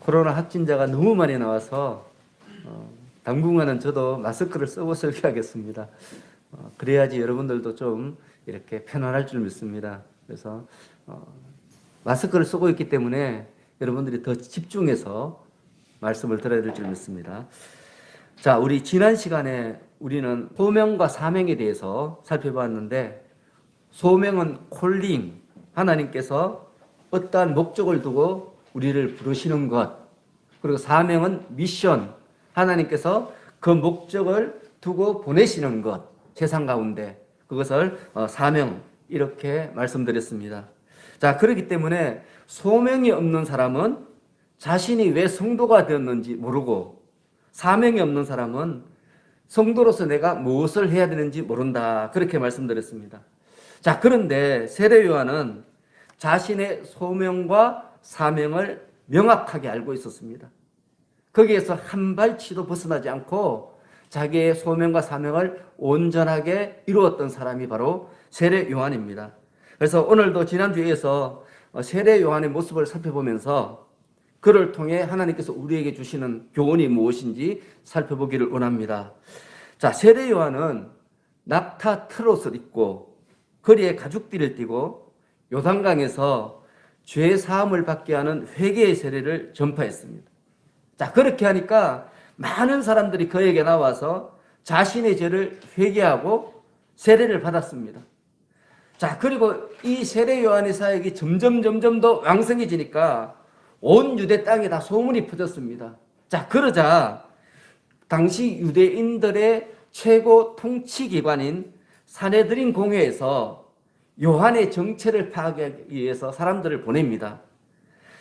코로나 확진자가 너무 많이 나와서 당분간은 저도 마스크를 쓰고 설교하겠습니다. 그래야지 여러분들도 좀 이렇게 편안할 줄 믿습니다. 그래서 마스크를 쓰고 있기 때문에 여러분들이 더 집중해서 말씀을 들어야 될 줄 믿습니다. 자, 우리 지난 시간에 우리는 소명과 사명에 대해서 살펴봤는데, 소명은 콜링, 하나님께서 어떠한 목적을 두고 우리를 부르시는 것, 그리고 사명은 미션, 하나님께서 그 목적을 두고 보내시는 것, 세상 가운데 그것을 사명, 이렇게 말씀드렸습니다. 자, 그렇기 때문에 소명이 없는 사람은 자신이 왜 성도가 되었는지 모르고, 사명이 없는 사람은 성도로서 내가 무엇을 해야 되는지 모른다, 그렇게 말씀드렸습니다. 자, 그런데 세례 요한은 자신의 소명과 사명을 명확하게 알고 있었습니다. 거기에서 한 발치도 벗어나지 않고 자기의 소명과 사명을 온전하게 이루었던 사람이 바로 세례 요한입니다. 그래서 오늘도 지난주에서 세례 요한의 모습을 살펴보면서 그를 통해 하나님께서 우리에게 주시는 교훈이 무엇인지 살펴보기를 원합니다. 자, 세례 요한은 낙타 트롯을 입고 거리에 가죽띠를 띠고 요단강에서 죄 사함을 받게 하는 회개의 세례를 전파했습니다. 자, 그렇게 하니까 많은 사람들이 그에게 나와서 자신의 죄를 회개하고 세례를 받았습니다. 자, 그리고 이 세례 요한의 사역이 점점 더 왕성해지니까 온 유대 땅에 다 소문이 퍼졌습니다. 자, 그러자 당시 유대인들의 최고 통치기관인 산헤드린 공회에서 요한의 정체를 파악하기 위해서 사람들을 보냅니다.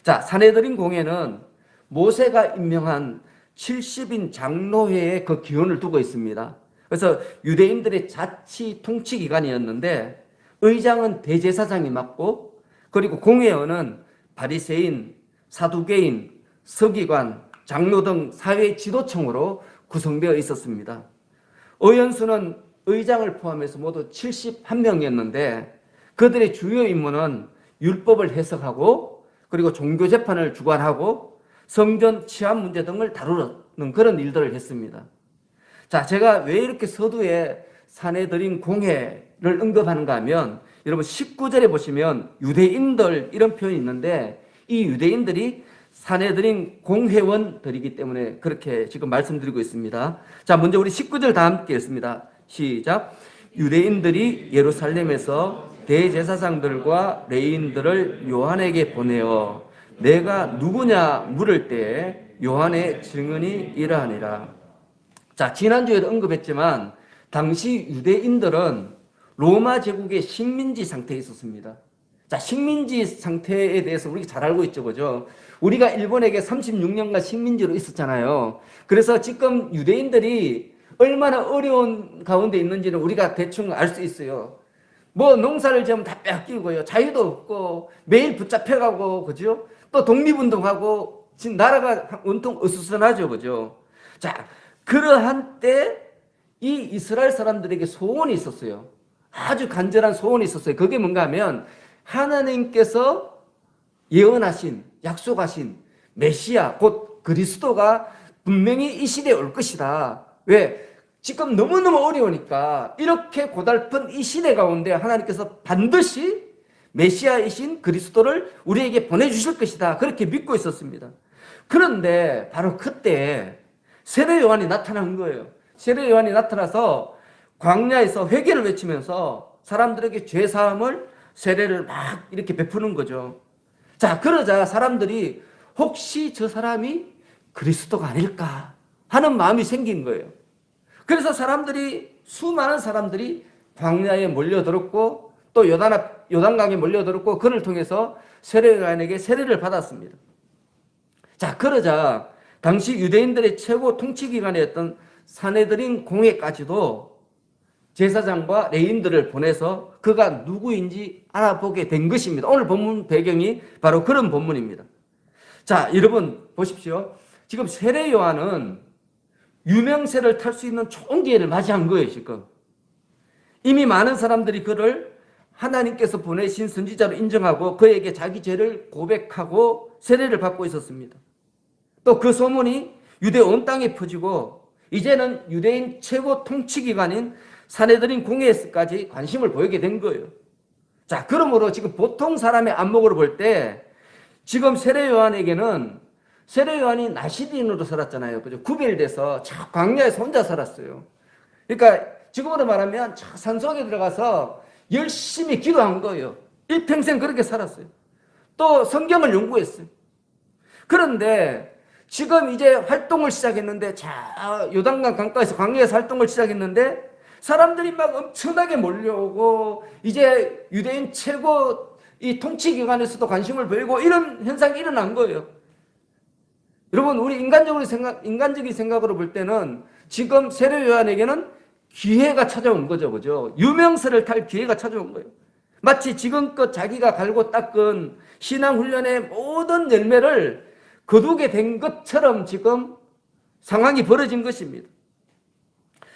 자, 산헤드린 공회는 모세가 임명한 70인 장로회에 그 기원을 두고 있습니다. 그래서 유대인들의 자치 통치기관이었는데 의장은 대제사장이 맡고, 그리고 공회원은 바리새인, 사두개인, 서기관, 장로 등 사회 지도층으로 구성되어 있었습니다. 의원수는 의장을 포함해서 모두 71명이었는데 그들의 주요 임무는 율법을 해석하고, 그리고 종교 재판을 주관하고, 성전 치안 문제 등을 다루는 그런 일들을 했습니다. 자, 제가 왜 이렇게 서두에 산헤드린 공회를 언급하는가 하면, 여러분 19절에 보시면 유대인들 이런 표현이 있는데 이 유대인들이 산헤드린 공회원들이기 때문에 그렇게 지금 말씀드리고 있습니다. 자, 먼저 우리 19절 다 함께 읽습니다. 시작. 유대인들이 예루살렘에서 대제사장들과 레위인들을 요한에게 보내어 내가 누구냐 물을 때 요한의 증언이 이러하니라. 자, 지난주에도 언급했지만 당시 유대인들은 로마 제국의 식민지 상태에 있었습니다. 자, 식민지 상태에 대해서 우리가 잘 알고 있죠, 그죠? 우리가 일본에게 36년간 식민지로 있었잖아요. 그래서 지금 유대인들이 얼마나 어려운 가운데 있는지는 우리가 대충 알 수 있어요. 뭐 농사를 지으면 다 뺏기고요, 자유도 없고 매일 붙잡혀가고, 그죠? 또 독립운동하고 지금 나라가 온통 어수선하죠, 그죠? 자, 그러한 때 이 이스라엘 사람들에게 소원이 있었어요. 아주 간절한 소원이 있었어요. 그게 뭔가 하면 하나님께서 예언하신, 약속하신 메시아, 곧 그리스도가 분명히 이 시대에 올 것이다. 왜? 지금 너무너무 어려우니까 이렇게 고달픈 이 시대 가운데 하나님께서 반드시 메시아이신 그리스도를 우리에게 보내주실 것이다. 그렇게 믿고 있었습니다. 그런데 바로 그때 세례 요한이 나타난 거예요. 세례 요한이 나타나서 광야에서 회개를 외치면서 사람들에게 죄사함을, 세례를 막 이렇게 베푸는 거죠. 자, 그러자 사람들이 혹시 저 사람이 그리스도가 아닐까 하는 마음이 생긴 거예요. 그래서 수많은 사람들이 광야에 몰려들었고 또 요단강에 몰려들었고 그를 통해서 세례 요한에게 세례를 받았습니다. 자, 그러자 당시 유대인들의 최고 통치기관이었던 산헤드린 공회까지도 제사장과 레위인들을 보내서 그가 누구인지 알아보게 된 것입니다. 오늘 본문 배경이 바로 그런 본문입니다. 자, 여러분 보십시오. 지금 세례 요한은 유명세를 탈 수 있는 좋은 기회를 맞이한 거예요, 지금. 이미 많은 사람들이 그를 하나님께서 보내신 선지자로 인정하고 그에게 자기 죄를 고백하고 세례를 받고 있었습니다. 또 그 소문이 유대 온 땅에 퍼지고 이제는 유대인 최고 통치기관인 사내들인 공회에서까지 관심을 보이게 된 거예요. 자, 그러므로 지금 보통 사람의 안목으로 볼 때 지금 세례 요한에게는 세례 요한이 나시린으로 살았잖아요. 그죠? 구별돼서 광야에서 혼자 살았어요. 그러니까 지금으로 말하면 산속에 들어가서 열심히 기도한 거예요. 일평생 그렇게 살았어요. 또 성경을 연구했어요. 그런데 지금 이제 활동을 시작했는데, 요단강 강가에서 광야에서 활동을 시작했는데 사람들이 막 엄청나게 몰려오고 이제 유대인 최고 이 통치기관에서도 관심을 보이고 이런 현상이 일어난 거예요. 여러분, 우리 인간적인 생각으로 볼 때는 지금 세례 요한에게는 기회가 찾아온 거죠. 그죠? 유명세를 탈 기회가 찾아온 거예요. 마치 지금껏 자기가 갈고 닦은 신앙훈련의 모든 열매를 거두게 된 것처럼 지금 상황이 벌어진 것입니다.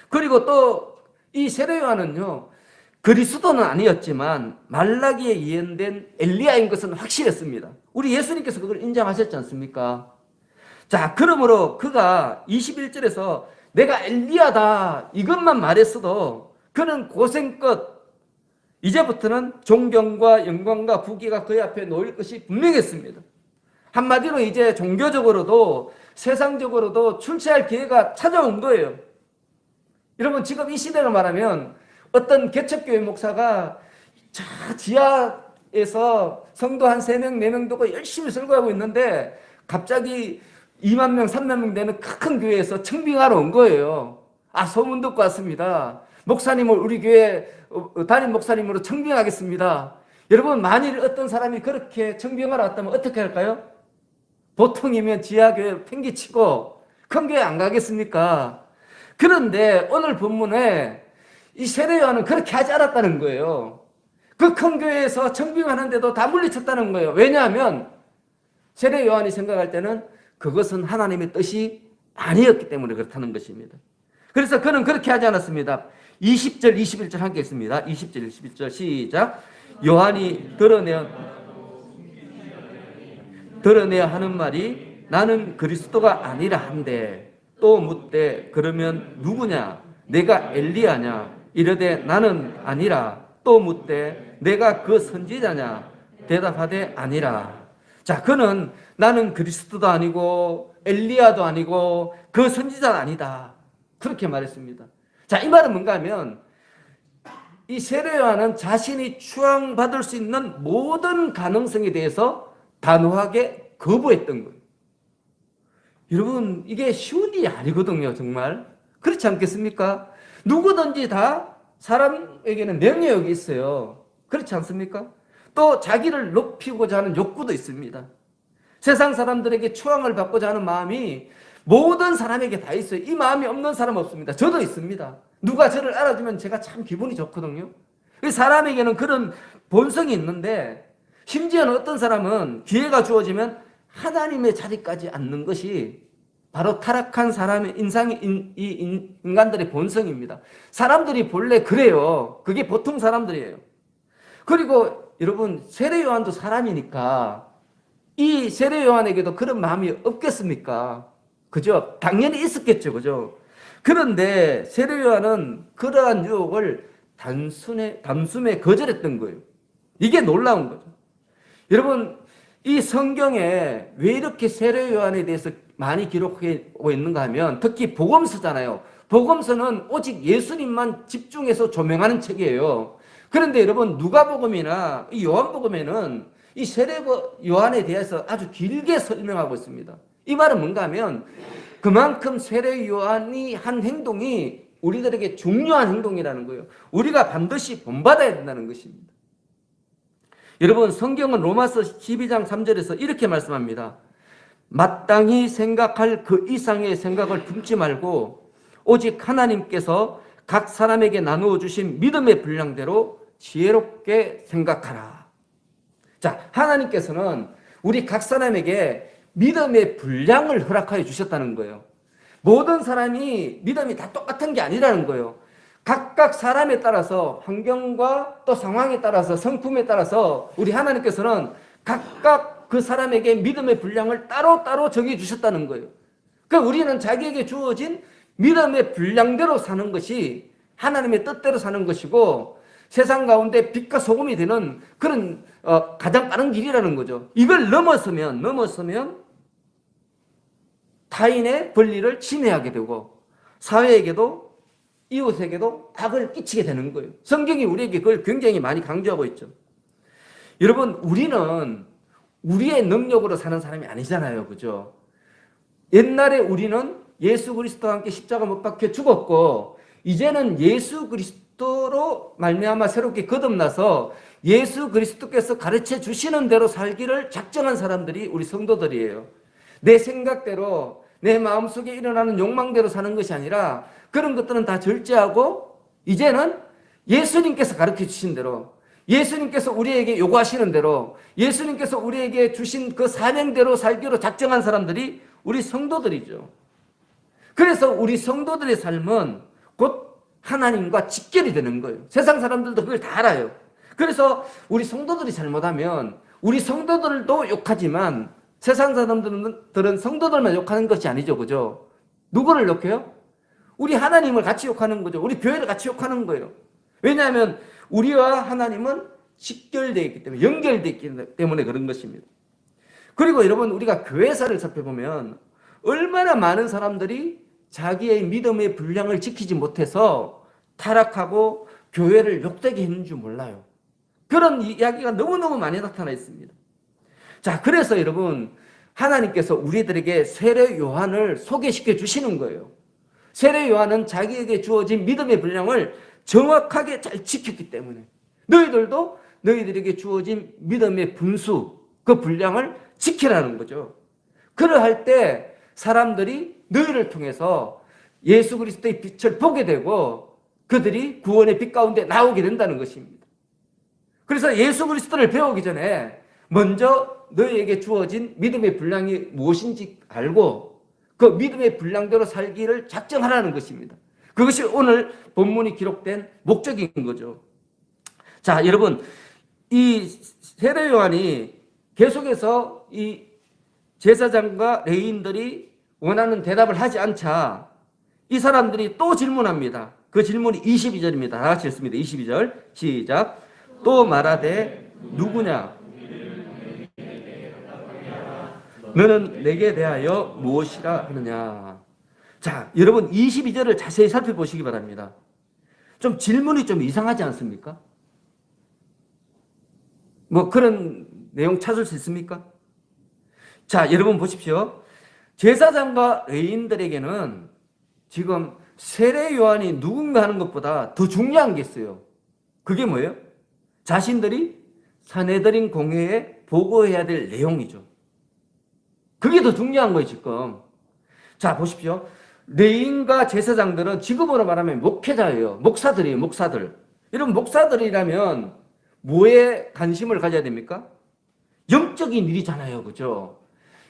그리고 또 이 세례 요한은요, 그리스도는 아니었지만 말라기에 예언된 엘리야인 것은 확실했습니다. 우리 예수님께서 그걸 인정하셨지 않습니까? 자, 그러므로 그가 21절에서 내가 엘리야다 이것만 말했어도 그는 고생껏 이제부터는 존경과 영광과 부귀가 그의 앞에 놓일 것이 분명했습니다. 한마디로 이제 종교적으로도 세상적으로도 출세할 기회가 찾아온 거예요. 여러분, 지금 이 시대로 말하면 어떤 개척교회 목사가 지하에서 성도 한 3명, 4명 두고 열심히 설교하고 있는데 갑자기 2만 명, 3만 명 되는 큰 교회에서 청빙하러 온 거예요. 소문 듣고 왔습니다. 목사님을 우리 교회 담임 목사님으로 청빙하겠습니다. 여러분, 만일 어떤 사람이 그렇게 청빙하러 왔다면 어떻게 할까요? 보통이면 지하교회 팽개치고 큰 교회 안 가겠습니까? 그런데 오늘 본문에 이 세례 요한은 그렇게 하지 않았다는 거예요. 그 큰 교회에서 청빙하는데도 다 물리쳤다는 거예요. 왜냐하면 세례 요한이 생각할 때는 그것은 하나님의 뜻이 아니었기 때문에 그렇다는 것입니다. 그래서 그는 그렇게 하지 않았습니다. 20절, 21절 함께 했습니다. 20절, 21절 시작. 요한이 드러내야 하는 말이 나는 그리스도가 아니라 한데 또 묻되 그러면 누구냐? 내가 엘리야냐? 이르되 나는 아니라. 또 묻되 내가 그 선지자냐? 대답하되 아니라. 자, 그는 나는 그리스도도 아니고 엘리야도 아니고 그 선지자는 아니다. 그렇게 말했습니다. 자, 이 말은 뭔가 하면 이 세례 요한은 자신이 추앙받을 수 있는 모든 가능성에 대해서 단호하게 거부했던 거예요. 여러분, 이게 쉬운 일이 아니거든요, 정말. 그렇지 않겠습니까? 누구든지 다 사람에게는 명예욕이 있어요. 그렇지 않습니까? 또 자기를 높이고자 하는 욕구도 있습니다. 세상 사람들에게 추앙을 받고자 하는 마음이 모든 사람에게 다 있어요. 이 마음이 없는 사람 없습니다. 저도 있습니다. 누가 저를 알아주면 제가 참 기분이 좋거든요. 사람에게는 그런 본성이 있는데, 심지어는 어떤 사람은 기회가 주어지면 하나님의 자리까지 앉는 것이 바로 타락한 사람의 인간들의 본성입니다. 사람들이 본래 그래요. 그게 보통 사람들이에요. 그리고 여러분, 세례 요한도 사람이니까 이 세례 요한에게도 그런 마음이 없겠습니까? 그죠? 당연히 있었겠죠. 그죠? 그런데 세례 요한은 그러한 유혹을 단숨에 거절했던 거예요. 이게 놀라운 거죠. 여러분, 이 성경에 왜 이렇게 세례 요한에 대해서 많이 기록하고 있는가 하면 특히 복음서잖아요. 복음서는 오직 예수님만 집중해서 조명하는 책이에요. 그런데 여러분, 누가복음이나 이 요한복음에는 이 세례 요한에 대해서 아주 길게 설명하고 있습니다. 이 말은 뭔가 하면 그만큼 세례 요한이 한 행동이 우리들에게 중요한 행동이라는 거예요. 우리가 반드시 본받아야 된다는 것입니다. 여러분, 성경은 로마서 12장 3절에서 이렇게 말씀합니다. 마땅히 생각할 그 이상의 생각을 품지 말고 오직 하나님께서 각 사람에게 나누어 주신 믿음의 분량대로 지혜롭게 생각하라. 자, 하나님께서는 우리 각 사람에게 믿음의 분량을 허락하여 주셨다는 거예요. 모든 사람이 믿음이 다 똑같은 게 아니라는 거예요. 각각 사람에 따라서, 환경과 또 상황에 따라서, 성품에 따라서 우리 하나님께서는 각각 그 사람에게 믿음의 분량을 따로따로 정해주셨다는 거예요. 그러니까 우리는 자기에게 주어진 믿음의 분량대로 사는 것이 하나님의 뜻대로 사는 것이고 세상 가운데 빛과 소금이 되는 그런 가장 빠른 길이라는 거죠. 이걸 넘어서면 타인의 권리를 침해하게 되고 사회에게도 이웃에게도 악을 끼치게 되는 거예요. 성경이 우리에게 그걸 굉장히 많이 강조하고 있죠. 여러분, 우리는 우리의 능력으로 사는 사람이 아니잖아요. 그죠? 옛날에 우리는 예수 그리스도와 함께 십자가 못 박혀 죽었고 이제는 예수 그리스도로 말미암아 새롭게 거듭나서 예수 그리스도께서 가르쳐 주시는 대로 살기를 작정한 사람들이 우리 성도들이에요. 내 생각대로 내 마음속에 일어나는 욕망대로 사는 것이 아니라 그런 것들은 다 절제하고 이제는 예수님께서 가르쳐 주신 대로 예수님께서 우리에게 요구하시는 대로 예수님께서 우리에게 주신 그 사명대로 살기로 작정한 사람들이 우리 성도들이죠. 그래서 우리 성도들의 삶은 곧 하나님과 직결이 되는 거예요. 세상 사람들도 그걸 다 알아요. 그래서 우리 성도들이 잘못하면 우리 성도들도 욕하지만 세상 사람들은 성도들만 욕하는 것이 아니죠. 그죠? 누구를 욕해요? 우리 하나님을 같이 욕하는 거죠. 우리 교회를 같이 욕하는 거예요. 왜냐하면 우리와 하나님은 직결되어 있기 때문에 연결되어 있기 때문에 그런 것입니다. 그리고 여러분 우리가 교회사를 살펴보면 얼마나 많은 사람들이 자기의 믿음의 분량을 지키지 못해서 타락하고 교회를 욕되게 했는 줄 몰라요. 그런 이야기가 너무너무 많이 나타나 있습니다. 자, 그래서 여러분 하나님께서 우리들에게 세례 요한을 소개시켜 주시는 거예요. 세례 요한은 자기에게 주어진 믿음의 분량을 정확하게 잘 지켰기 때문에 너희들도 너희들에게 주어진 믿음의 분수, 그 분량을 지키라는 거죠. 그러할 때 사람들이 너희를 통해서 예수 그리스도의 빛을 보게 되고 그들이 구원의 빛 가운데 나오게 된다는 것입니다. 그래서 예수 그리스도를 배우기 전에 먼저 너희에게 주어진 믿음의 분량이 무엇인지 알고 그 믿음의 분량대로 살기를 작정하라는 것입니다. 그것이 오늘 본문이 기록된 목적인 거죠. 자, 여러분, 이 세례 요한이 계속해서 이 제사장과 레위인들이 원하는 대답을 하지 않자 이 사람들이 또 질문합니다. 그 질문이 22절입니다. 다 같이 읽습니다. 22절 시작. 또 말하되 누구냐? 너는 내게 대하여 무엇이라 하느냐? 자, 여러분 22절을 자세히 살펴보시기 바랍니다. 좀 질문이 좀 이상하지 않습니까? 뭐 그런 내용 찾을 수 있습니까? 자, 여러분 보십시오. 제사장과 레위인들에게는 지금 세례 요한이 누군가 하는 것보다 더 중요한 게 있어요. 그게 뭐예요? 자신들이 산헤드린 공회에 보고해야 될 내용이죠. 그게 더 중요한 거예요, 지금. 자, 보십시오. 레위인과 제사장들은 지금으로 말하면 목회자예요. 목사들이에요, 목사들. 여러분, 목사들이라면 뭐에 관심을 가져야 됩니까? 영적인 일이잖아요, 그죠?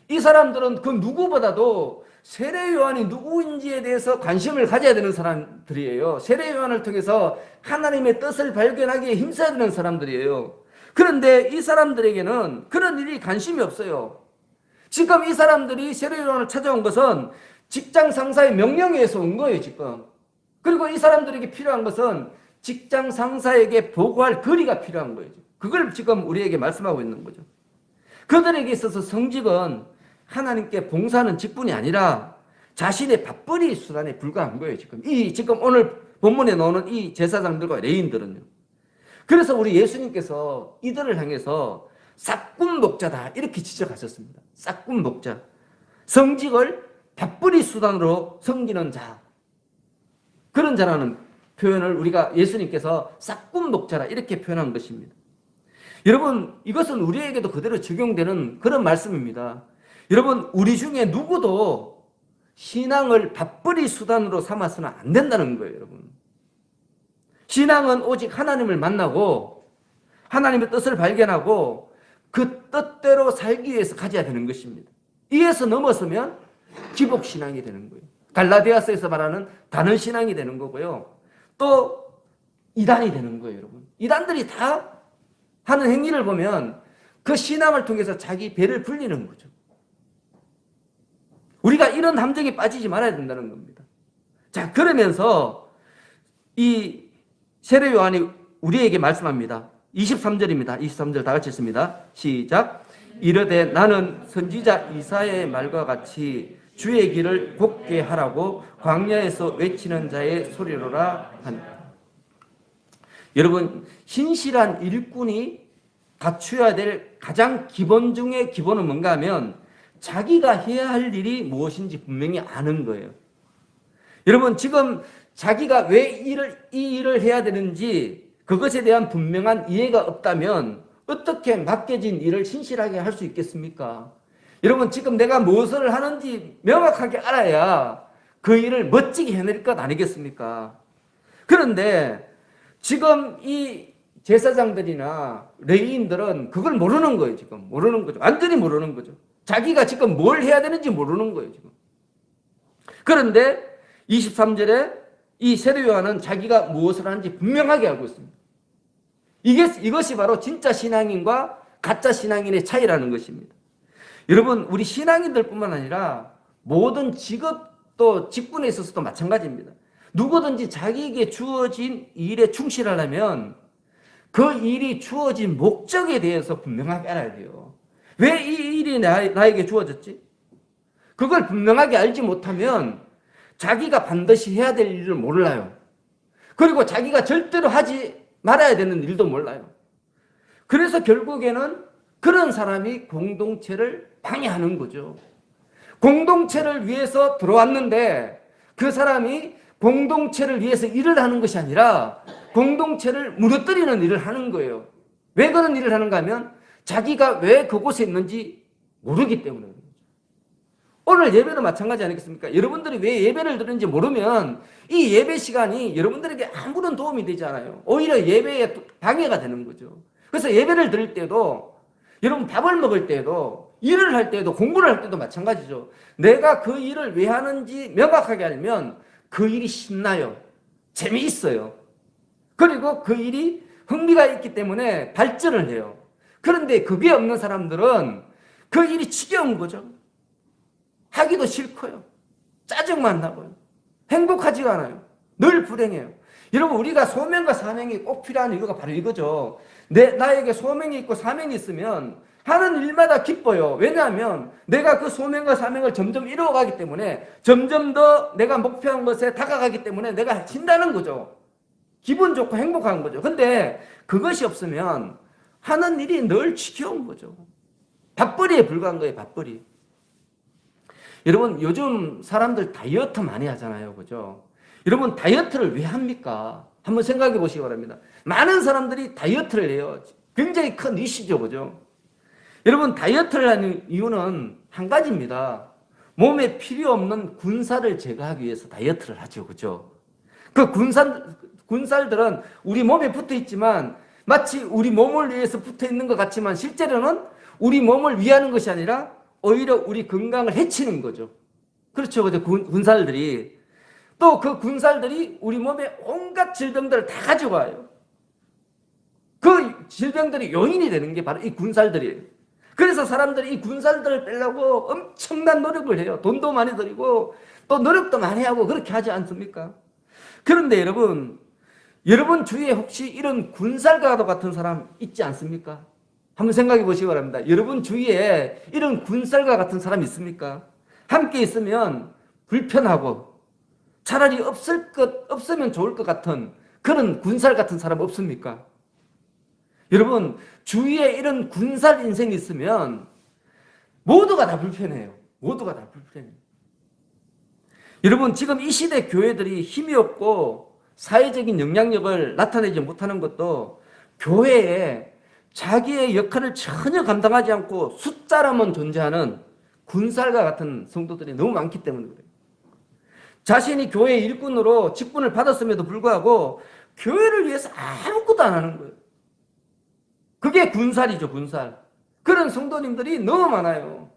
이 사람들은 그 누구보다도 세례 요한이 누구인지에 대해서 관심을 가져야 되는 사람들이에요. 세례 요한을 통해서 하나님의 뜻을 발견하기에 힘써야 되는 사람들이에요. 그런데 이 사람들에게는 그런 일이 관심이 없어요. 지금 이 사람들이 세례 요한을 찾아온 것은 직장 상사의 명령에 의해서 온 거예요, 지금. 그리고 이 사람들에게 필요한 것은 직장 상사에게 보고할 거리가 필요한 거예요. 그걸 지금 우리에게 말씀하고 있는 거죠. 그들에게 있어서 성직은 하나님께 봉사하는 직분이 아니라 자신의 밥벌이 수단에 불과한 거예요, 지금. 지금 오늘 본문에 나오는 이 제사장들과 레위인들은요. 그래서 우리 예수님께서 이들을 향해서 싹군 목자다 이렇게 지적하셨습니다. 싹군 목자. 성직을 밥벌이 수단으로 섬기는 자. 그런 자라는 표현을 우리가 예수님께서 싹군 목자라 이렇게 표현한 것입니다. 여러분, 이것은 우리에게도 그대로 적용되는 그런 말씀입니다. 여러분, 우리 중에 누구도 신앙을 밥벌이 수단으로 삼아서는 안 된다는 거예요, 여러분. 신앙은 오직 하나님을 만나고 하나님의 뜻을 발견하고 그 뜻대로 살기 위해서 가져야 되는 것입니다. 이에서 넘어서면 기복신앙이 되는 거예요. 갈라디아서에서 말하는 다른 신앙이 되는 거고요. 또 이단이 되는 거예요, 여러분. 이단들이 다 하는 행위를 보면 그 신앙을 통해서 자기 배를 불리는 거죠. 우리가 이런 함정에 빠지지 말아야 된다는 겁니다. 자, 그러면서 이 세례 요한이 우리에게 말씀합니다. 23절입니다. 23절 다 같이 읽습니다. 시작. 이르되 나는 선지자 이사야의 말과 같이 주의 길을 곱게 하라고 광야에서 외치는 자의 소리로라 한다. 여러분, 신실한 일꾼이 갖추어야 될 가장 기본 중에 기본은 뭔가 하면 자기가 해야 할 일이 무엇인지 분명히 아는 거예요. 여러분, 지금 자기가 왜 이 일을 해야 되는지 그것에 대한 분명한 이해가 없다면 어떻게 맡겨진 일을 신실하게 할 수 있겠습니까? 여러분, 지금 내가 무엇을 하는지 명확하게 알아야 그 일을 멋지게 해낼 것 아니겠습니까? 그런데 지금 이 제사장들이나 레위인들은 그걸 모르는 거예요. 지금 모르는 거죠. 완전히 모르는 거죠. 자기가 지금 뭘 해야 되는지 모르는 거예요. 지금. 그런데 23절에 이 세례 요한은 자기가 무엇을 하는지 분명하게 알고 있습니다. 이것이 바로 진짜 신앙인과 가짜 신앙인의 차이라는 것입니다. 여러분, 우리 신앙인들뿐만 아니라 모든 직업 또 직분에 있어서도 마찬가지입니다. 누구든지 자기에게 주어진 일에 충실하려면 그 일이 주어진 목적에 대해서 분명하게 알아야 돼요. 왜 이 일이 나에게 주어졌지? 그걸 분명하게 알지 못하면 자기가 반드시 해야 될 일을 몰라요. 그리고 자기가 절대로 하지 말아야 되는 일도 몰라요. 그래서 결국에는 그런 사람이 공동체를 방해하는 거죠. 공동체를 위해서 들어왔는데 그 사람이 공동체를 위해서 일을 하는 것이 아니라 공동체를 무너뜨리는 일을 하는 거예요. 왜 그런 일을 하는가 하면 자기가 왜 그곳에 있는지 모르기 때문에. 오늘 예배도 마찬가지 아니겠습니까? 여러분들이 왜 예배를 드리는지 모르면 이 예배 시간이 여러분들에게 아무런 도움이 되지 않아요. 오히려 예배에 방해가 되는 거죠. 그래서 예배를 드릴 때도, 여러분 밥을 먹을 때도, 일을 할 때도, 공부를 할 때도 마찬가지죠. 내가 그 일을 왜 하는지 명확하게 알면 그 일이 신나요. 재미있어요. 그리고 그 일이 흥미가 있기 때문에 발전을 해요. 그런데 그게 없는 사람들은 그 일이 지겨운 거죠. 하기도 싫고요. 짜증만 나고요. 행복하지가 않아요. 늘 불행해요. 여러분, 우리가 소명과 사명이 꼭 필요한 이유가 바로 이거죠. 나에게 소명이 있고 사명이 있으면 하는 일마다 기뻐요. 왜냐하면 내가 그 소명과 사명을 점점 이루어가기 때문에 점점 더 내가 목표한 것에 다가가기 때문에 내가 신나는 거죠. 기분 좋고 행복한 거죠. 근데 그것이 없으면 하는 일이 늘 지겨운 거죠. 밥벌이에 불과한 거예요. 밥벌이. 여러분, 요즘 사람들 다이어트 많이 하잖아요. 그죠? 여러분, 다이어트를 왜 합니까? 한번 생각해 보시기 바랍니다. 많은 사람들이 다이어트를 해요. 굉장히 큰 이슈죠. 그죠? 여러분, 다이어트를 하는 이유는 한 가지입니다. 몸에 필요 없는 군살을 제거하기 위해서 다이어트를 하죠. 그죠? 그 군살들은 우리 몸에 붙어 있지만 마치 우리 몸을 위해서 붙어 있는 것 같지만 실제로는 우리 몸을 위하는 것이 아니라 오히려 우리 건강을 해치는 거죠. 그렇죠. 군살들이. 또 그 군살들이 우리 몸에 온갖 질병들을 다 가져와요. 그 질병들이 요인이 되는 게 바로 이 군살들이에요. 그래서 사람들이 이 군살들을 빼려고 엄청난 노력을 해요. 돈도 많이 들이고 또 노력도 많이 하고 그렇게 하지 않습니까? 그런데 여러분 주위에 혹시 이런 군살과도 같은 사람 있지 않습니까? 한번 생각해 보시기 바랍니다. 여러분 주위에 이런 군살과 같은 사람 있습니까? 함께 있으면 불편하고 차라리 없으면 좋을 것 같은 그런 군살 같은 사람 없습니까? 여러분, 주위에 이런 군살 인생이 있으면 모두가 다 불편해요. 모두가 다 불편해요. 여러분, 지금 이 시대 교회들이 힘이 없고 사회적인 영향력을 나타내지 못하는 것도 교회에 자기의 역할을 전혀 감당하지 않고 숫자로만 존재하는 군살과 같은 성도들이 너무 많기 때문에 그래요. 자신이 교회 일꾼으로 직분을 받았음에도 불구하고 교회를 위해서 아무것도 안 하는 거예요. 그게 군살이죠, 군살. 그런 성도님들이 너무 많아요.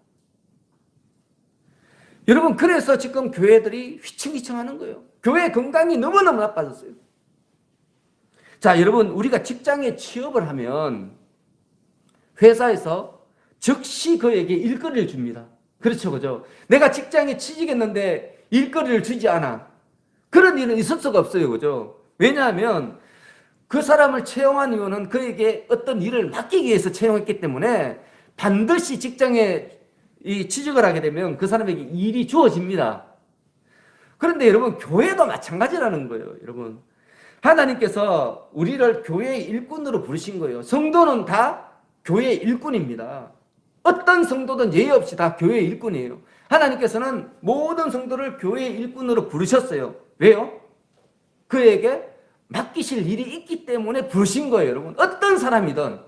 여러분, 그래서 지금 교회들이 휘청휘청하는 거예요. 교회 건강이 너무너무 나빠졌어요. 자, 여러분, 우리가 직장에 취업을 하면 회사에서 즉시 그에게 일거리를 줍니다. 그렇죠, 그죠? 내가 직장에 취직했는데 일거리를 주지 않아. 그런 일은 있을 수가 없어요, 그죠? 왜냐하면 그 사람을 채용한 이유는 그에게 어떤 일을 맡기기 위해서 채용했기 때문에 반드시 직장에 취직을 하게 되면 그 사람에게 일이 주어집니다. 그런데 여러분, 교회도 마찬가지라는 거예요, 여러분. 하나님께서 우리를 교회의 일꾼으로 부르신 거예요. 성도는 다 교회의 일꾼입니다. 어떤 성도든 예의 없이 다 교회의 일꾼이에요. 하나님께서는 모든 성도를 교회의 일꾼으로 부르셨어요. 왜요? 그에게 맡기실 일이 있기 때문에 부르신 거예요, 여러분. 어떤 사람이든,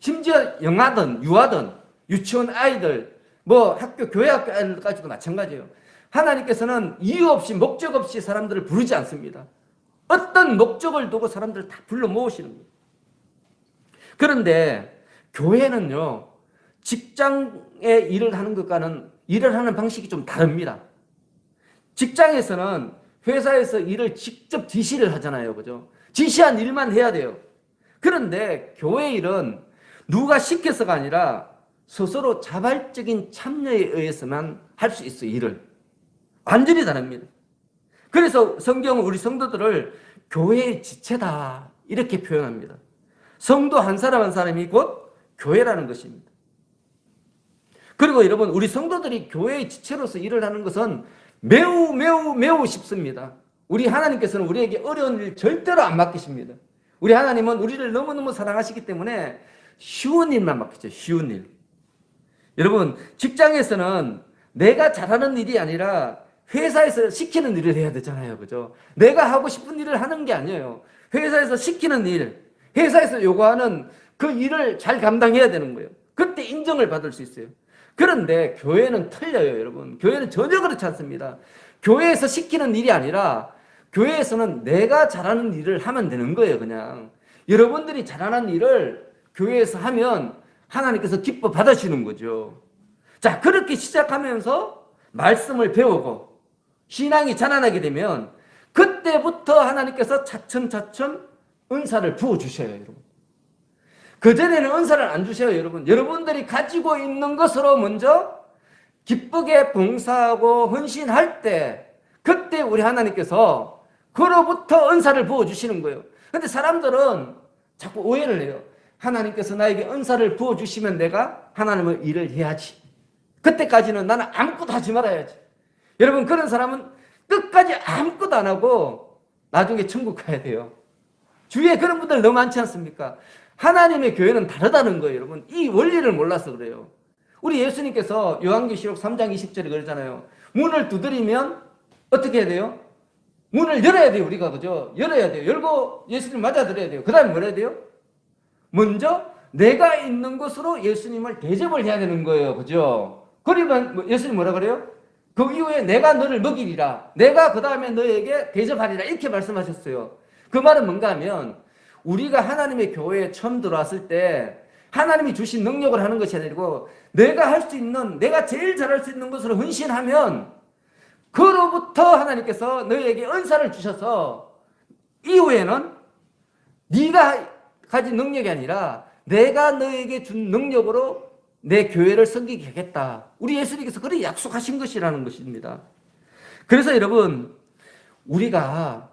심지어 영아든 유아든 유치원 아이들, 학교 교회 학교 아이들까지도 마찬가지예요. 하나님께서는 이유 없이 목적 없이 사람들을 부르지 않습니다. 어떤 목적을 두고 사람들을 다 불러 모으시는 거예요. 그런데 교회는요, 직장에 일을 하는 것과는 일을 하는 방식이 좀 다릅니다. 직장에서는 회사에서 일을 직접 지시를 하잖아요, 그죠? 지시한 일만 해야 돼요. 그런데 교회 일은 누가 시켜서가 아니라 스스로 자발적인 참여에 의해서만 할 수 있어요, 일을. 완전히 다릅니다. 그래서 성경은 우리 성도들을 교회의 지체다 이렇게 표현합니다. 성도 한 사람 한 사람이 곧 교회라는 것입니다. 그리고 여러분, 우리 성도들이 교회의 지체로서 일을 하는 것은 매우 매우 매우 쉽습니다. 우리 하나님께서는 우리에게 어려운 일 절대로 안 맡기십니다. 우리 하나님은 우리를 너무너무 사랑하시기 때문에 쉬운 일만 맡기죠. 쉬운 일. 여러분, 직장에서는 내가 잘하는 일이 아니라 회사에서 시키는 일을 해야 되잖아요, 그죠? 내가 하고 싶은 일을 하는 게 아니에요. 회사에서 시키는 일, 회사에서 요구하는 그 일을 잘 감당해야 되는 거예요. 그때 인정을 받을 수 있어요. 그런데 교회는 틀려요, 여러분. 교회는 전혀 그렇지 않습니다. 교회에서 시키는 일이 아니라 교회에서는 내가 잘하는 일을 하면 되는 거예요, 그냥. 여러분들이 잘하는 일을 교회에서 하면 하나님께서 기뻐 받으시는 거죠. 자, 그렇게 시작하면서 말씀을 배우고 신앙이 자라나게 되면 그때부터 하나님께서 차츰차츰 은사를 부어주셔요, 여러분. 그전에는 은사를 안 주셔요, 여러분. 여러분들이 가지고 있는 것으로 먼저 기쁘게 봉사하고 헌신할 때 그때 우리 하나님께서 그로부터 은사를 부어주시는 거예요. 근데 사람들은 자꾸 오해를 해요. 하나님께서 나에게 은사를 부어주시면 내가 하나님의 일을 해야지. 그때까지는 나는 아무것도 하지 말아야지. 여러분, 그런 사람은 끝까지 아무것도 안 하고 나중에 천국 가야 돼요. 주위에 그런 분들 너무 많지 않습니까? 하나님의 교회는 다르다는 거예요, 여러분. 이 원리를 몰라서 그래요. 우리 예수님께서 요한계시록 3장 20절에 그러잖아요. 문을 두드리면 어떻게 해야 돼요? 문을 열어야 돼요, 우리가, 그죠? 열어야 돼요. 열고 예수님 맞아들여야 돼요. 그 다음에 뭐 해야 돼요? 먼저 내가 있는 곳으로 예수님을 대접을 해야 되는 거예요, 그죠? 그러면 예수님 뭐라 그래요? 그 이후에 내가 너를 먹이리라. 내가 그 다음에 너에게 대접하리라. 이렇게 말씀하셨어요. 그 말은 뭔가 하면 우리가 하나님의 교회에 처음 들어왔을 때 하나님이 주신 능력을 하는 것이 아니고 내가 할 수 있는, 내가 제일 잘할 수 있는 것으로 헌신하면 그로부터 하나님께서 너에게 은사를 주셔서 이후에는 네가 가진 능력이 아니라 내가 너에게 준 능력으로 내 교회를 섬기게 하겠다. 우리 예수님께서 그렇게 약속하신 것이라는 것입니다. 그래서 여러분, 우리가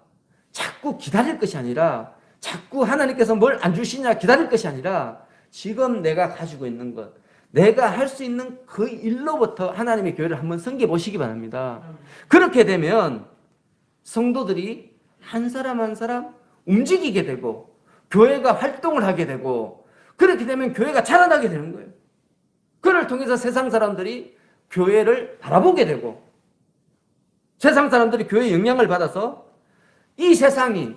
자꾸 기다릴 것이 아니라 자꾸 하나님께서 뭘 안 주시냐 기다릴 것이 아니라 지금 내가 가지고 있는 것, 내가 할 수 있는 그 일로부터 하나님의 교회를 한번 섬겨 보시기 바랍니다. 그렇게 되면 성도들이 한 사람 한 사람 움직이게 되고 교회가 활동을 하게 되고 그렇게 되면 교회가 자라나게 되는 거예요. 그를 통해서 세상 사람들이 교회를 바라보게 되고 세상 사람들이 교회의 영향을 받아서 이 세상이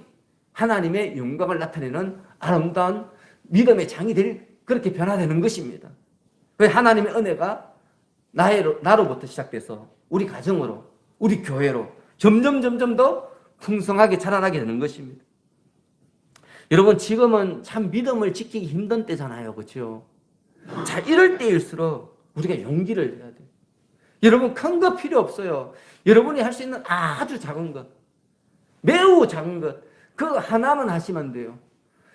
하나님의 영광을 나타내는 아름다운 믿음의 장이 그렇게 변화되는 것입니다. 하나님의 은혜가 나로부터 시작돼서 우리 가정으로, 우리 교회로 점점 더 풍성하게 자라나게 되는 것입니다. 여러분, 지금은 참 믿음을 지키기 힘든 때잖아요, 그렇죠? 자, 이럴 때일수록 우리가 용기를 내야 돼요. 여러분, 큰 거 필요 없어요. 여러분이 할 수 있는 아주 작은 것, 매우 작은 것, 그거 하나만 하시면 돼요.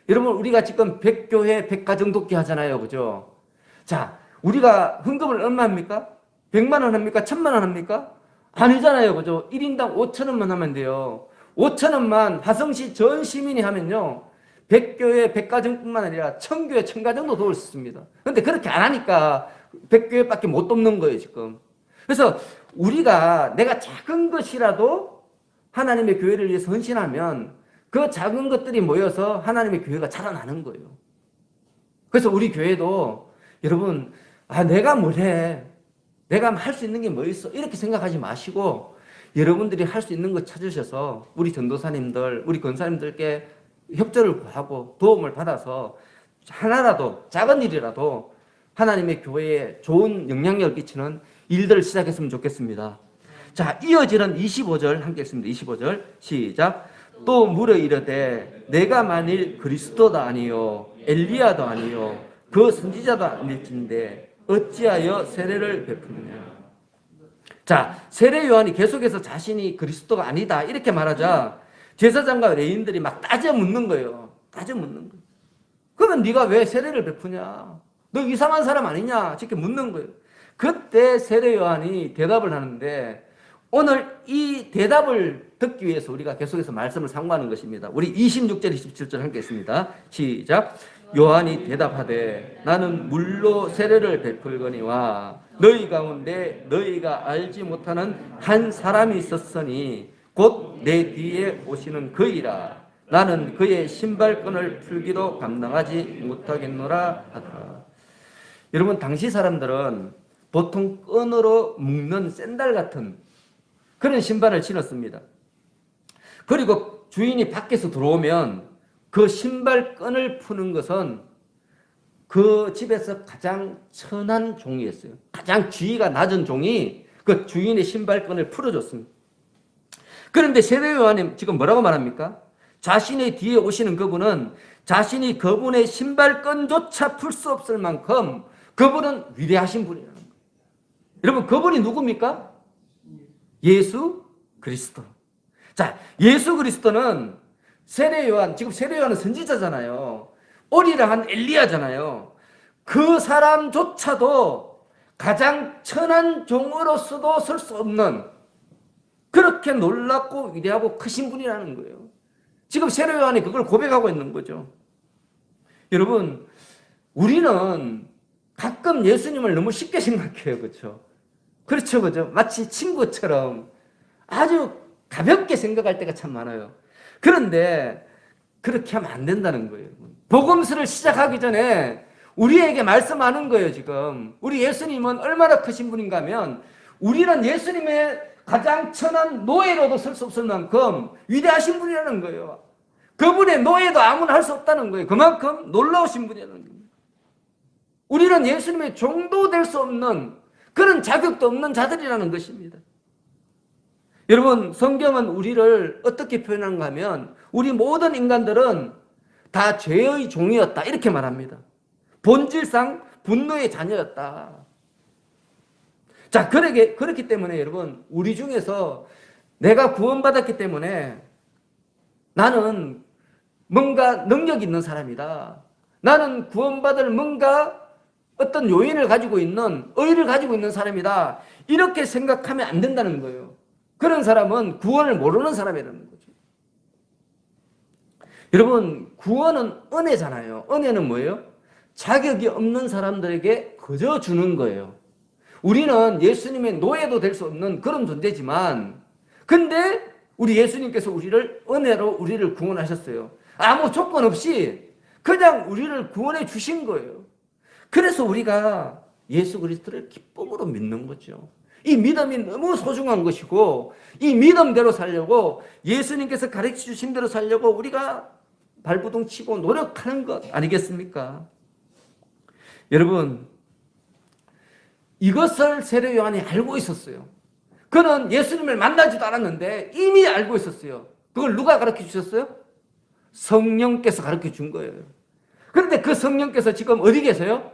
여러분, 우리가 지금 100교회 100가정 돕기 하잖아요. 그죠? 자, 우리가 헌금을 얼마 합니까? 100만 원 합니까? 1000만 원 합니까? 아니잖아요. 그죠? 1인당 5천 원만 하면 돼요. 5천 원만 화성시 전 시민이 하면요. 100교회 100가정뿐만 아니라 1000교회 1000가정도 도울 수 있습니다. 그런데 그렇게 안 하니까 100교회밖에 못 돕는 거예요, 지금. 그래서 우리가 내가 작은 것이라도 하나님의 교회를 위해서 헌신하면 그 작은 것들이 모여서 하나님의 교회가 자라나는 거예요. 그래서 우리 교회도 여러분, 내가 뭘 해? 내가 할 수 있는 게 뭐 있어? 이렇게 생각하지 마시고 여러분들이 할 수 있는 거 찾으셔서 우리 전도사님들, 우리 권사님들께 협조를 구하고 도움을 받아서 하나라도, 작은 일이라도 하나님의 교회에 좋은 영향력을 끼치는 일들을 시작했으면 좋겠습니다. 자, 이어지는 25절 함께 했습니다. 25절 시작. 또 물어 이르되 내가 만일 그리스도도 아니요 엘리야도 아니요 그 선지자도 아닐진데 어찌하여 세례를 베푸느냐. 자, 세례 요한이 계속해서 자신이 그리스도가 아니다 이렇게 말하자 제사장과 레위인들이 막 따져 묻는 거예요. 따져 묻는 거예요. 그러면 네가 왜 세례를 베푸냐? 너 이상한 사람 아니냐? 이렇게 묻는 거예요. 그때 세례 요한이 대답을 하는데 오늘 이 대답을 듣기 위해서 우리가 계속해서 말씀을 상고하는 것입니다. 우리 26절, 27절 함께 했습니다. 시작. 요한이 대답하되 나는 물로 세례를 베풀거니와 너희 가운데 너희가 알지 못하는 한 사람이 있었으니 곧 내 뒤에 오시는 그이라. 나는 그의 신발끈을 풀기도 감당하지 못하겠노라 하더라. 여러분, 당시 사람들은 보통 끈으로 묶는 샌들 같은 그런 신발을 신었습니다. 그리고 주인이 밖에서 들어오면 그 신발끈을 푸는 것은 그 집에서 가장 천한 종이었어요. 가장 지위가 낮은 종이 그 주인의 신발끈을 풀어줬습니다. 그런데 세례 요한이 지금 뭐라고 말합니까? 자신의 뒤에 오시는 그분은 자신이 그분의 신발끈조차 풀 수 없을 만큼 그분은 위대하신 분이라는 거예요. 여러분, 그분이 누굽니까? 예수 그리스도. 자, 예수 그리스도는 세례 요한, 지금 세례 요한은 선지자잖아요. 오리라 한 엘리야잖아요. 그 사람조차도 가장 천한 종으로서도 설 수 없는 그렇게 놀랍고 위대하고 크신 분이라는 거예요. 지금 세례 요한이 그걸 고백하고 있는 거죠. 여러분, 우리는 가끔 예수님을 너무 쉽게 생각해요. 그렇죠? 그렇죠, 그죠? 마치 친구처럼 아주 가볍게 생각할 때가 참 많아요. 그런데 그렇게 하면 안 된다는 거예요. 복음서를 시작하기 전에 우리에게 말씀하는 거예요, 지금. 우리 예수님은 얼마나 크신 분인가 하면 우리는 예수님의 가장 천한 노예로도 설 수 없을 만큼 위대하신 분이라는 거예요. 그분의 노예도 아무나 할 수 없다는 거예요. 그만큼 놀라우신 분이라는 거예요. 우리는 예수님의 종도 될 수 없는 그런 자격도 없는 자들이라는 것입니다. 여러분, 성경은 우리를 어떻게 표현하는가 하면 우리 모든 인간들은 다 죄의 종이었다 이렇게 말합니다. 본질상 분노의 자녀였다. 자, 그렇기 때문에 여러분, 우리 중에서 내가 구원받았기 때문에 나는 뭔가 능력 있는 사람이다. 나는 구원받을 뭔가 어떤 요인을 가지고 있는, 의의를 가지고 있는 사람이다. 이렇게 생각하면 안 된다는 거예요. 그런 사람은 구원을 모르는 사람이라는 거죠. 여러분, 구원은 은혜잖아요. 은혜는 뭐예요? 자격이 없는 사람들에게 거저 주는 거예요. 우리는 예수님의 노예도 될 수 없는 그런 존재지만, 근데 우리 예수님께서 우리를 은혜로 우리를 구원하셨어요. 아무 조건 없이 그냥 우리를 구원해 주신 거예요. 그래서 우리가 예수 그리스도를 기쁨으로 믿는 거죠. 이 믿음이 너무 소중한 것이고 이 믿음대로 살려고 예수님께서 가르쳐 주신 대로 살려고 우리가 발버둥 치고 노력하는 것 아니겠습니까? 여러분, 이것을 세례 요한이 알고 있었어요. 그는 예수님을 만나지도 않았는데 이미 알고 있었어요. 그걸 누가 가르쳐 주셨어요? 성령께서 가르쳐 준 거예요. 그런데 그 성령께서 지금 어디 계세요?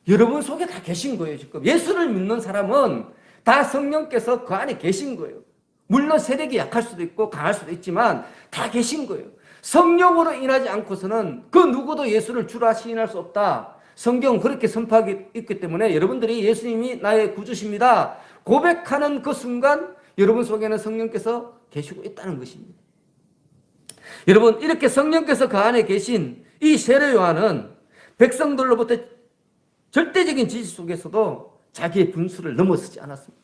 여러분 속에 다 계신 거예요. 지금 예수를 믿는 사람은 다 성령께서 그 안에 계신 거예요. 물론 세력이 약할 수도 있고 강할 수도 있지만 다 계신 거예요. 성령으로 인하지 않고서는 그 누구도 예수를 주라 시인할 수 없다. 성경은 그렇게 선포하고 있기 때문에 여러분들이 예수님이 나의 구주십니다 고백하는 그 순간 여러분 속에는 성령께서 계시고 있다는 것입니다. 여러분, 이렇게 성령께서 그 안에 계신 이 세례 요한은 백성들로부터 절대적인 지지 속에서도 자기의 분수를 넘어서지 않았습니다.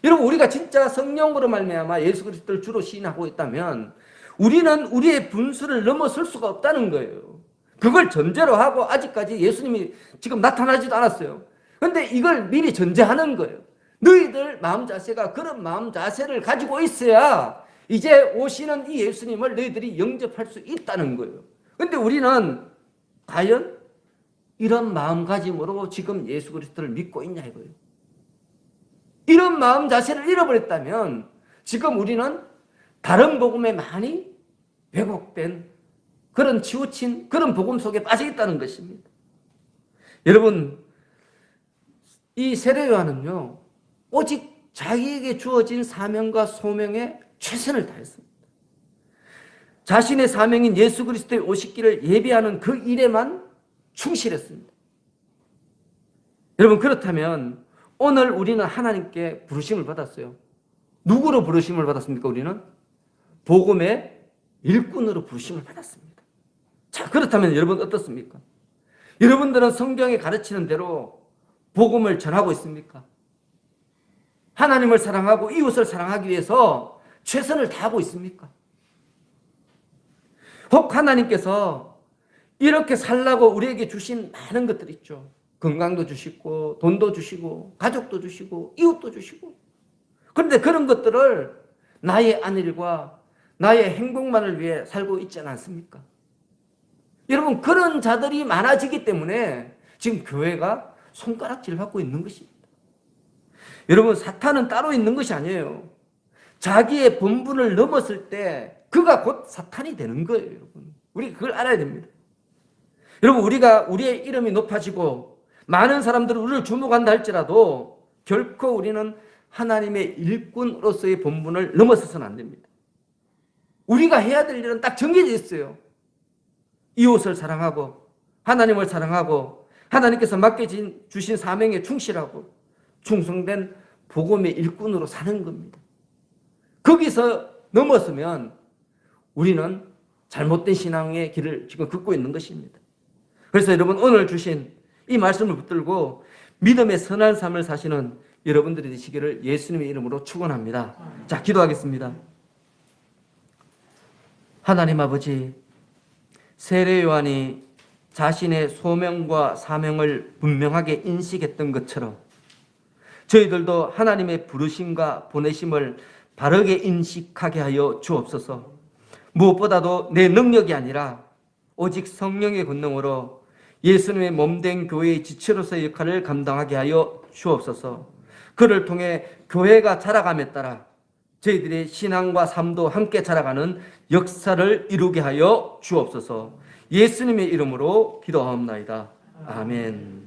여러분, 우리가 진짜 성령으로 말미암아 예수 그리스도를 주로 시인하고 있다면 우리는 우리의 분수를 넘어설 수가 없다는 거예요. 그걸 전제로 하고 아직까지 예수님이 지금 나타나지도 않았어요. 그런데 이걸 미리 전제하는 거예요. 너희들 마음 자세가 그런 마음 자세를 가지고 있어야 이제 오시는 이 예수님을 너희들이 영접할 수 있다는 거예요. 그런데 우리는 과연 이런 마음가짐으로 지금 예수 그리스도를 믿고 있냐 이거예요. 이런 마음 자세를 잃어버렸다면 지금 우리는 다른 복음에 많이 왜곡된 그런 치우친 그런 복음 속에 빠져 있다는 것입니다. 여러분, 이 세례 요한은요, 오직 자기에게 주어진 사명과 소명에 최선을 다했습니다. 자신의 사명인 예수 그리스도의 오시기를 예비하는 그 일에만 충실했습니다. 여러분, 그렇다면 오늘 우리는 하나님께 부르심을 받았어요. 누구로 부르심을 받았습니까? 우리는 복음의 일꾼으로 부르심을 받았습니다. 자, 그렇다면 여러분 어떻습니까? 여러분들은 성경에 가르치는 대로 복음을 전하고 있습니까? 하나님을 사랑하고 이웃을 사랑하기 위해서 최선을 다하고 있습니까? 혹 하나님께서 이렇게 살라고 우리에게 주신 많은 것들이 있죠. 건강도 주시고 돈도 주시고 가족도 주시고 이웃도 주시고, 그런데 그런 것들을 나의 안일과 나의 행복만을 위해 살고 있지는 않습니까? 여러분, 그런 자들이 많아지기 때문에 지금 교회가 손가락질을 받고 있는 것입니다. 여러분, 사탄은 따로 있는 것이 아니에요. 자기의 본분을 넘었을 때 그가 곧 사탄이 되는 거예요. 여러분, 우리 그걸 알아야 됩니다. 여러분, 우리가 우리의 이름이 높아지고 많은 사람들이 우리를 주목한다 할지라도 결코 우리는 하나님의 일꾼으로서의 본분을 넘어서서는 안 됩니다. 우리가 해야 될 일은 딱 정해져 있어요. 이웃을 사랑하고 하나님을 사랑하고 하나님께서 맡겨주신 사명에 충실하고 충성된 복음의 일꾼으로 사는 겁니다. 거기서 넘어서면 우리는 잘못된 신앙의 길을 지금 걷고 있는 것입니다. 그래서 여러분, 오늘 주신 이 말씀을 붙들고 믿음의 선한 삶을 사시는 여러분들이 되시기를 예수님의 이름으로 축원합니다. 자, 기도하겠습니다. 하나님 아버지, 세례 요한이 자신의 소명과 사명을 분명하게 인식했던 것처럼 저희들도 하나님의 부르심과 보내심을 바르게 인식하게 하여 주옵소서. 무엇보다도 내 능력이 아니라 오직 성령의 권능으로 예수님의 몸된 교회의 지체로서의 역할을 감당하게 하여 주옵소서. 그를 통해 교회가 자라감에 따라 저희들의 신앙과 삶도 함께 자라가는 역사를 이루게 하여 주옵소서. 예수님의 이름으로 기도하옵나이다. 아멘.